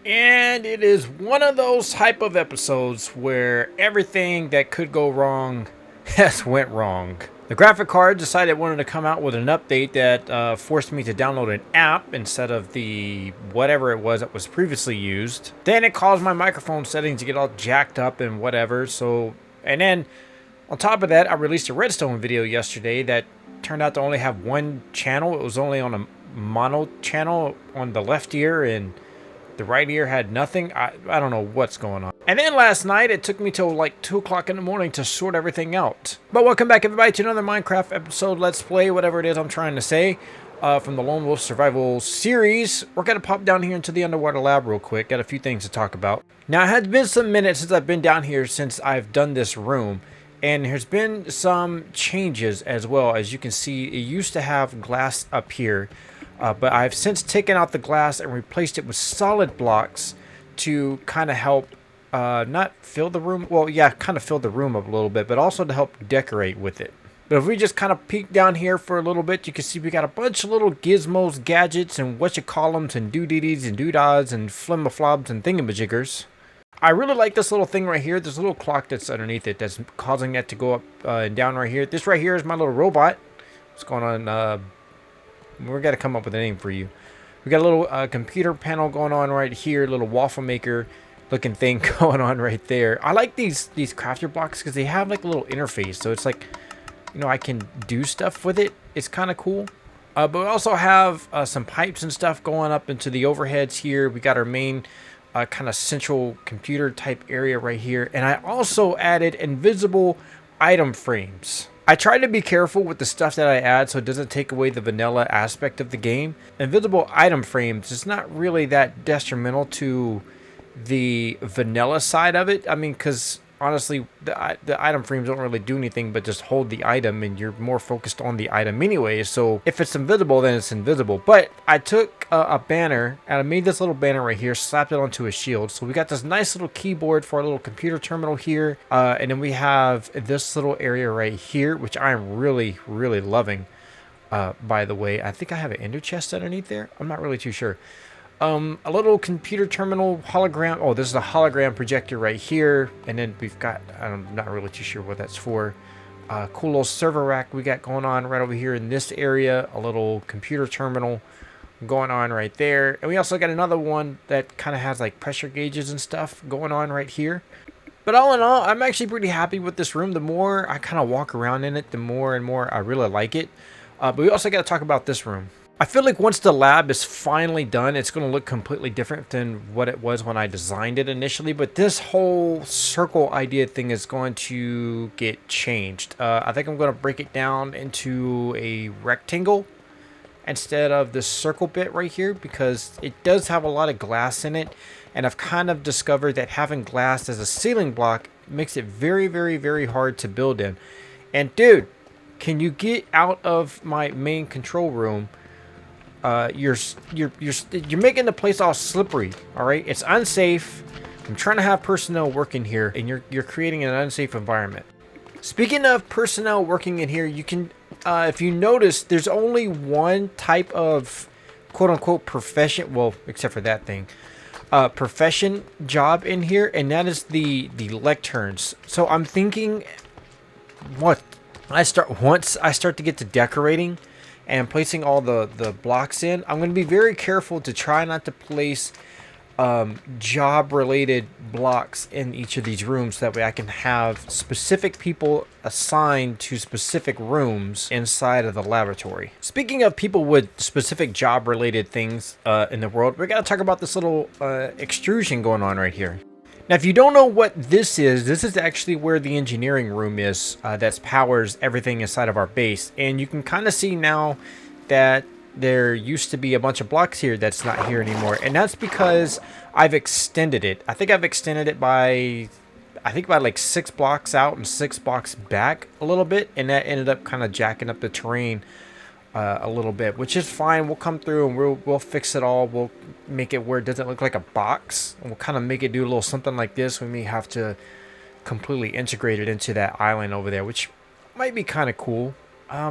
And it is one of those type of episodes where everything that could go wrong has went wrong. The graphic card decided it wanted to come out with an update that forced me to download an app instead of the whatever it was that was previously used. Then it caused my microphone settings to get all jacked up and whatever. And then on top of that, I released a redstone video yesterday that turned out to only have one channel. It was only on a mono channel on the left ear, and the right ear had nothing. I don't know what's going on. And then last night, it took me till like 2 o'clock in the morning to sort everything out. But welcome back, everybody, to another Minecraft episode. Let's play whatever it is I'm trying to say from the Lone Wolf Survival series. We're going to pop down here into the underwater lab real quick. Got a few things to talk about. Now, it has been some minutes since I've been down here since I've done this room. And there's been some changes as well. As you can see, it used to have glass up here. But I've since taken out the glass and replaced it with solid blocks to kind of help not fill the room. Well, yeah, kind of fill the room up a little bit, but also to help decorate with it. But if we just kind of peek down here for a little bit, you can see we got a bunch of little gizmos, gadgets, and whatchamacallums, and doodadies, and doodads, and flimaflobs, and thingamajiggers. I really like this little thing right here. This little clock that's underneath it that's causing that to go up and down right here. This right here is my little robot. What's going on? We're going to come up with a name for you. We got a little computer panel going on right here. Little waffle maker looking thing going on right there. I like these crafter blocks because they have like a little interface. So it's like, you know, I can do stuff with it. It's kind of cool. But we also have some pipes and stuff going up into the overheads here. We got our main kind of central computer type area right here. And I also added invisible item frames. I try to be careful with the stuff that I add so it doesn't take away the vanilla aspect of the game. Invisible item frames is not really that detrimental to the vanilla side of it. I mean, because honestly, the item frames don't really do anything but just hold the item, and you're more focused on the item anyway. So if it's invisible, then it's invisible. But I took a banner, and I made this little banner right here, slapped it onto a shield. So we got this nice little keyboard for our little computer terminal here. And then we have this little area right here, which I'm really, really loving. By the way, I think I have an ender chest underneath there. I'm not really too sure. A little computer terminal hologram. Oh, this is a hologram projector right here. And then we've got, I'm not really too sure what that's for. Cool little server rack we got going on right over here in this area. A little computer terminal going on right there. And we also got another one that kind of has like pressure gauges and stuff going on right here. But all in all, I'm actually pretty happy with this room. The more I kind of walk around in it, the more and more I really like it. But we also got to talk about this room. I feel like once the lab is finally done, it's going to look completely different than what it was when I designed it initially. But this whole circle idea thing is going to get changed. I think I'm going to break it down into a rectangle instead of this circle bit right here, because it does have a lot of glass in it. And I've kind of discovered that having glass as a ceiling block makes it very, very, very hard to build in. And dude, can you get out of my main control room? You're making the place all slippery. All right, it's unsafe. I'm trying to have personnel working here, and you're creating an unsafe environment. Speaking of personnel working in here, you can, if you notice, there's only one type of quote-unquote profession. Well, except for that thing, profession job in here, and that is the lecterns. So I'm thinking, once I start to get to decorating and placing all the blocks in, I'm going to be very careful to try not to place job related blocks in each of these rooms. That way I can have specific people assigned to specific rooms inside of the laboratory. Speaking of people with specific job related things in the world, we got to talk about this little extrusion going on right here. Now, if you don't know what this is actually where the engineering room is that powers everything inside of our base. And you can kind of see now that there used to be a bunch of blocks here that's not here anymore. And that's because I've extended it. I think I've extended it by like 6 blocks out and 6 blocks back a little bit. And that ended up kind of jacking up the terrain a little bit, which is fine. We'll come through and we'll fix it all. We'll make it where it doesn't look like a box, and we'll kind of make it do a little something like this. We may have to completely integrate it into that island over there, which might be kind of cool.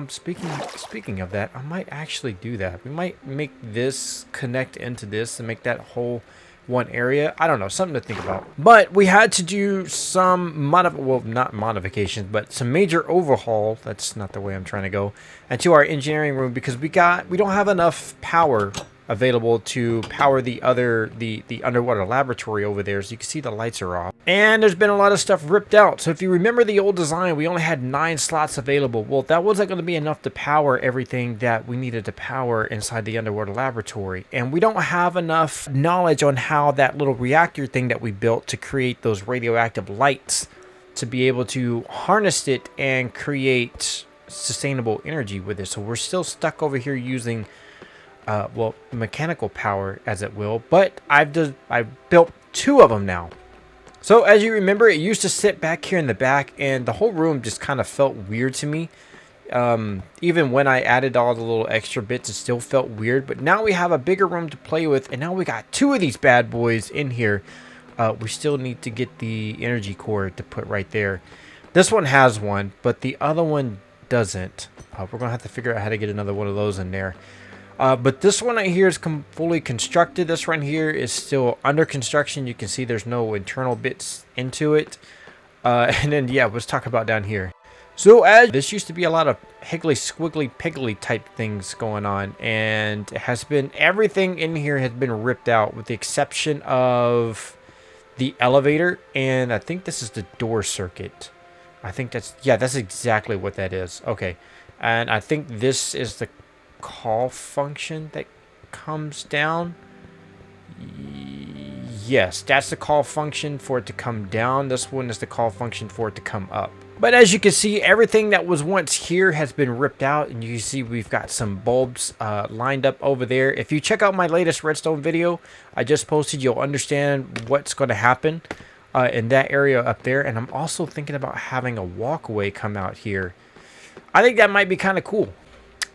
Speaking of that, I might actually do that. We might make this connect into this and make that whole one area. I don't know, something to think about. But we had to do some not modifications, but some major overhaul. That's not the way I'm trying to go. And to our engineering room, because we don't have enough power available to power the underwater laboratory over there. So you can see the lights are off. And there's been a lot of stuff ripped out. So if you remember the old design, we only had 9 slots available. Well, that wasn't going to be enough to power everything that we needed to power inside the underwater laboratory. And we don't have enough knowledge on how that little reactor thing that we built to create those radioactive lights to be able to harness it and create sustainable energy with it. So we're still stuck over here using well, mechanical power, as it will, but I've built 2 of them now. So as you remember, it used to sit back here in the back, and the whole room just kind of felt weird to me. Even when I added all the little extra bits, it still felt weird. But now we have a bigger room to play with, and now we got 2 of these bad boys in here. We still need to get the energy core to put right there. This one has one, but the other one doesn't. We're gonna have to figure out how to get another one of those in there. But this one right here is fully constructed. This one here is still under construction. You can see there's no internal bits into it. And then, yeah, let's talk about down here. So as this used to be a lot of higgly squiggly piggly type things going on. And it has been, everything in here has been ripped out with the exception of the elevator. And I think this is the door circuit. I think that's exactly what that is. Okay. And I think this is the call function that comes down. Yes, that's the call function for it to come down. This one is the call function for it to come up. But as you can see, everything that was once here has been ripped out, and you can see we've got some bulbs lined up over there. If you check out my latest redstone video I just posted, you'll understand what's going to happen in that area up there. And I'm also thinking about having a walkway come out here. I think that might be kind of cool.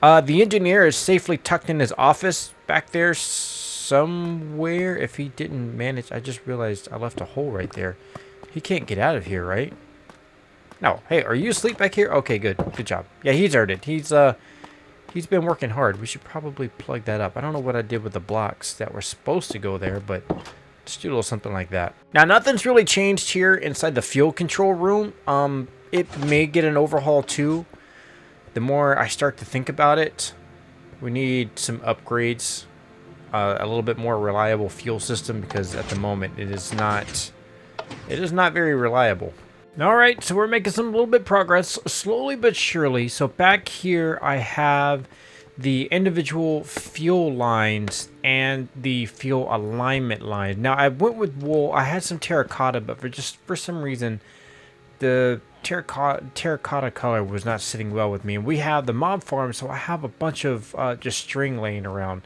The engineer is safely tucked in his office back there somewhere. If he didn't manage, I just realized I left a hole right there. He can't get out of here, right? No. Hey, are you asleep back here? Okay, good. Good job. Yeah, he's earned it. He's been working hard. We should probably plug that up. I don't know what I did with the blocks that were supposed to go there, but just do a little something like that. Now, nothing's really changed here inside the fuel control room. It may get an overhaul too. The more I start to think about it, we need some upgrades, a little bit more reliable fuel system, because at the moment it is not very reliable. All right, so we're making some little bit progress, slowly but surely. So back here I have the individual fuel lines and the fuel alignment line. Now I went with wool. I had some terracotta, but for some reason the terracotta color was not sitting well with me. And we have the mob farm, so I have a bunch of just string laying around.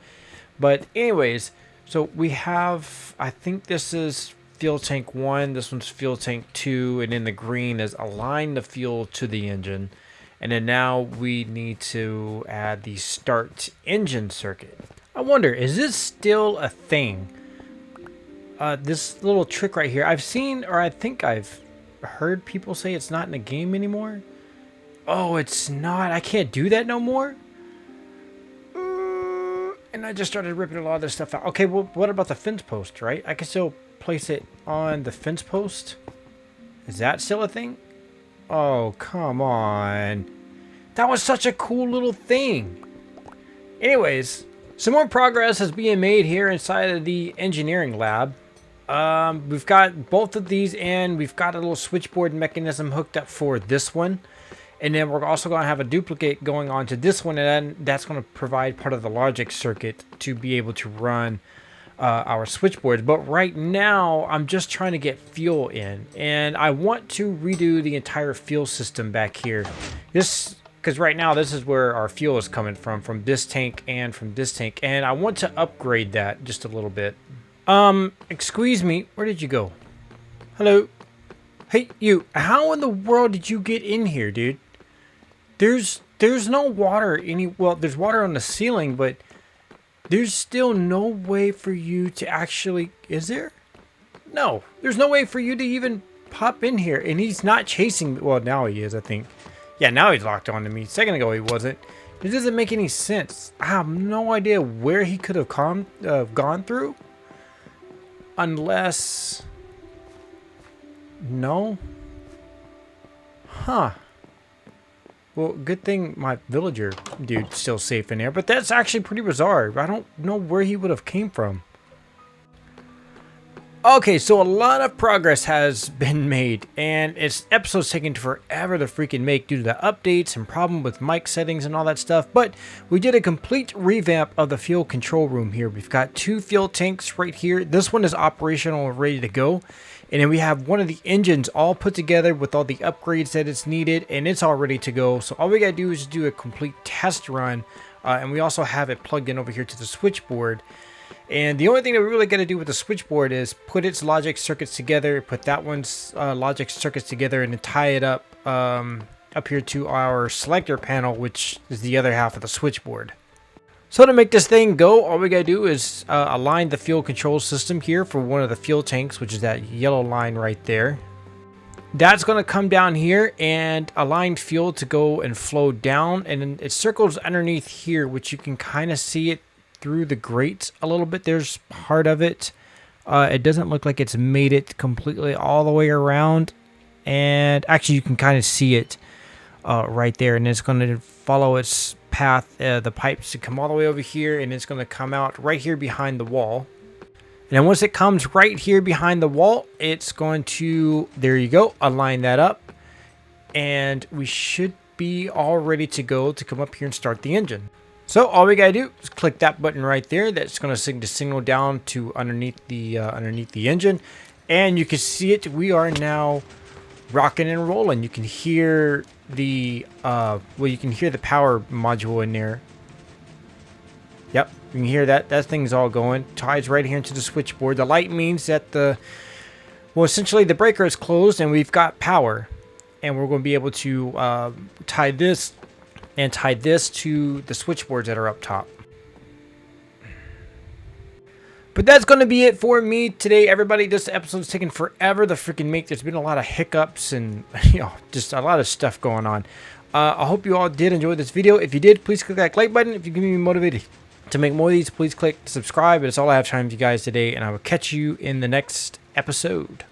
But anyways, so we have, I think this is fuel tank 1, this one's fuel tank 2, and then the green is align the fuel to the engine. And then now we need to add the start engine circuit. I wonder, is this still a thing? This little trick right here, I've seen, or I think I've heard people say it's not in the game anymore. Oh, it's not. I can't do that no more. And I just started ripping a lot of this stuff out. Okay, well, what about the fence post, right? I can still place it on the fence post. Is that still a thing? Oh, come on. That was such a cool little thing. Anyways, some more progress is being made here inside of the engineering lab. We've got both of these in. We've got a little switchboard mechanism hooked up for this one. And then we're also going to have a duplicate going on to this one. And then that's going to provide part of the logic circuit to be able to run our switchboards. But right now, I'm just trying to get fuel in. And I want to redo the entire fuel system back here. Because right now, this is where our fuel is coming from this tank and from this tank. And I want to upgrade that just a little bit. Excuse me, where did you go? Hello? Hey, you, how in the world did you get in here, dude? There's no water well, there's water on the ceiling, but there's still no way for you to actually, is there? No, there's no way for you to even pop in here, and he's not chasing me. Well, now he is, I think. Yeah, now he's locked onto me. A second ago he wasn't. It doesn't make any sense. I have no idea where he could have gone through. Unless... No? Huh. Well, good thing my villager dude's still safe in there, but that's actually pretty bizarre. I don't know where he would have came from. Okay, so a lot of progress has been made, and it's episode's taking forever to freaking make due to the updates and problem with mic settings and all that stuff, but we did a complete revamp of the fuel control room here. We've got 2 fuel tanks right here. This one is operational and ready to go, and then we have one of the engines all put together with all the upgrades that it's needed, and it's all ready to go. So all we gotta do is do a complete test run, and we also have it plugged in over here to the switchboard. And the only thing that we really got to do with the switchboard is put its logic circuits together, put that one's logic circuits together, and then tie it up up here to our selector panel, which is the other half of the switchboard. So to make this thing go, all we got to do is align the fuel control system here for one of the fuel tanks, which is that yellow line right there. That's going to come down here and align fuel to go and flow down, and then it circles underneath here, which you can kind of see it through the grates a little bit. There's part of it. It doesn't look like it's made it completely all the way around, and actually you can kind of see it right there, and it's going to follow its path, the pipes to come all the way over here, and it's going to come out right here behind the wall. And then once it comes right here behind the wall, it's going to, there you go, align that up, and we should be all ready to go to come up here and start the engine. So all we gotta do is click that button right there. That's gonna send the signal down to underneath the engine, and you can see it. We are now rocking and rolling. You can hear the you can hear the power module in there. Yep, you can hear that. That thing's all going. Ties right here into the switchboard. The light means that essentially the breaker is closed and we've got power, and we're going to be able to tie this to the switchboards that are up top. But that's going to be it for me today, everybody. This episode's taken forever to freaking make. There's been a lot of hiccups and just a lot of stuff going on. I hope you all did enjoy this video. If you did, please click that like button. If you give me motivated to make more of these, please click subscribe. That's all I have time for you guys today, and I will catch you in the next episode.